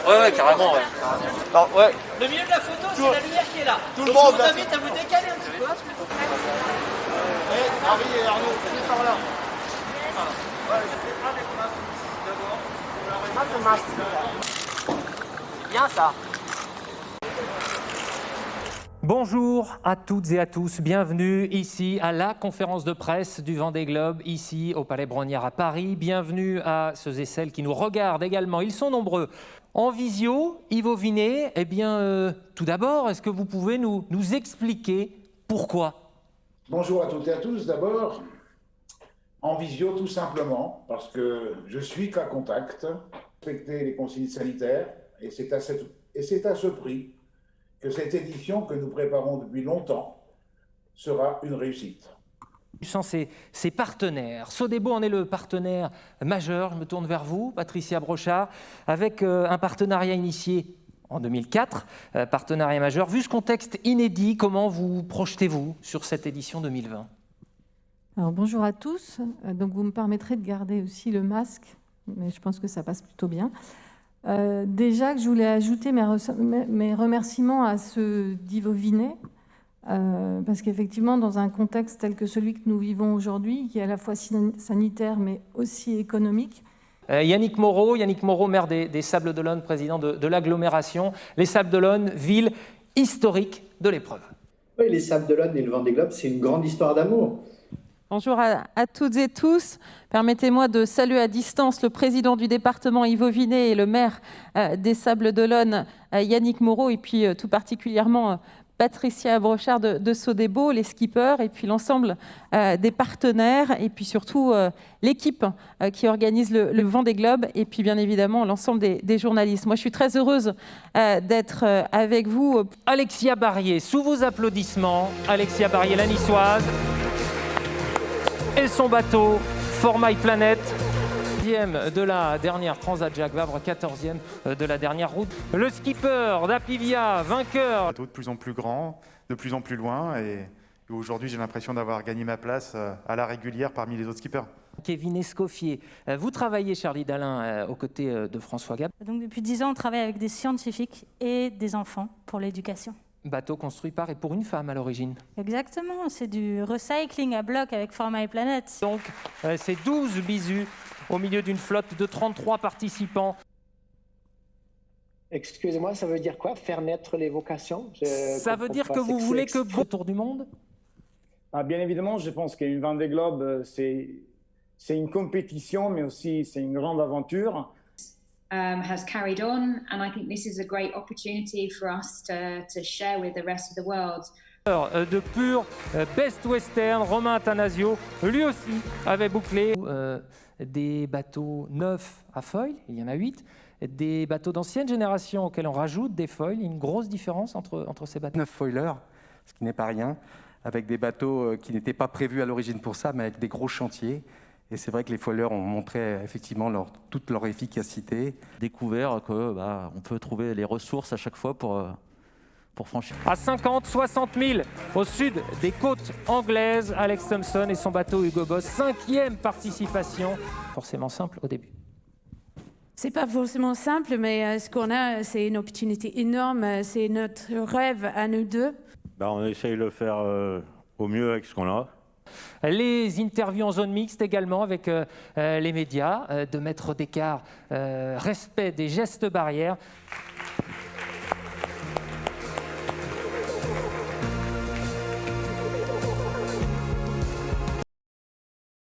Ouais, carrément, ouais. Alors, ouais. Le milieu de la photo, c'est la lumière qui est là. Tout le Donc, monde, je vous invite à vous décaler un petit peu. Harry et Arnaud, venez par là. C'est bien ça. Bonjour à toutes et à tous, bienvenue ici à la conférence de presse du Vendée Globe, ici au Palais Brongniart à Paris. Bienvenue à ceux et celles qui nous regardent également, ils sont nombreux. En visio, Ivo Vinet, eh bien, tout d'abord, est-ce que vous pouvez nous expliquer pourquoi ? Bonjour à toutes et à tous. D'abord, en visio tout simplement, parce que je suis cas contact, respecter les consignes sanitaires, et c'est à ce prix que cette édition que nous préparons depuis longtemps sera une réussite. Sans ses partenaires. Sodebo en est le partenaire majeur. Je me tourne vers vous, Patricia Brochard, avec un partenariat initié en 2004, partenariat majeur. Vu ce contexte inédit, comment vous projetez-vous sur cette édition 2020 ? Alors, bonjour à tous. Donc, vous me permettrez de garder aussi le masque, mais je pense que ça passe plutôt bien. Déjà, que je voulais ajouter mes remerciements à ceux d'Ivo Vinet, parce qu'effectivement, dans un contexte tel que celui que nous vivons aujourd'hui, qui est à la fois sanitaire mais aussi économique. Yannick Moreau, maire des Sables d'Olonne, président de l'agglomération. Les Sables d'Olonne, ville historique de l'épreuve. Oui, les Sables d'Olonne et le Vendée Globe, c'est une grande histoire d'amour. Bonjour à toutes et tous. Permettez-moi de saluer à distance le président du département Ivo Vinet et le maire des Sables d'Olonne Yannick Moreau et puis tout particulièrement Patricia Brochard de Sodebo, les skippers et puis l'ensemble des partenaires et puis surtout l'équipe qui organise le Vendée Globe et puis bien évidemment l'ensemble des journalistes. Moi je suis très heureuse d'être avec vous. Alexia Barrier, sous vos applaudissements, Alexia Barrier, la niçoise. Et son bateau, For My Planet, 10e de la dernière Transat Jacques Vabre, 14e de la dernière route. Le skipper d'Apivia, vainqueur. Un bateau de plus en plus grand, de plus en plus loin, et aujourd'hui j'ai l'impression d'avoir gagné ma place à la régulière parmi les autres skippers. Kevin Escoffier, vous travaillez, Charlie Dalin, aux côtés de François Gab. Donc depuis 10 ans, on travaille avec des scientifiques et des enfants pour l'éducation. Bateau construit par et pour une femme à l'origine. Exactement, c'est du recycling à bloc avec For My Planet. Donc, c'est 12 bisous au milieu d'une flotte de 33 participants. Excusez-moi, ça veut dire quoi, faire naître les vocations? Ça veut dire que vous voulez que autour du monde? Bien évidemment, je pense qu'une Vendée Globe, c'est une compétition, mais aussi c'est une grande aventure. Has carried on, and I think this is a great opportunity for us to share with the rest of the world. De pur Best Western, Romain Attanasio, lui aussi avait bouclé des bateaux neufs à foil, il y en a 8, des bateaux d'ancienne génération auxquels on rajoute des foils, une grosse différence entre ces bateaux. 9 foilers, ce qui n'est pas rien, avec des bateaux qui n'étaient pas prévus à l'origine pour ça, mais avec des gros chantiers. Et c'est vrai que les foilers ont montré effectivement toute leur efficacité. Découvert qu'on peut trouver les ressources à chaque fois pour franchir. À 50, 60 000 au sud des côtes anglaises, Alex Thompson et son bateau Hugo Boss, 5e participation. Forcément simple au début. C'est pas forcément simple, mais ce qu'on a, c'est une opportunité énorme. C'est notre rêve à nous deux. On essaye de le faire au mieux avec ce qu'on a. Les interviews en zone mixte également avec les médias, 2 mètres d'écart, respect des gestes barrières.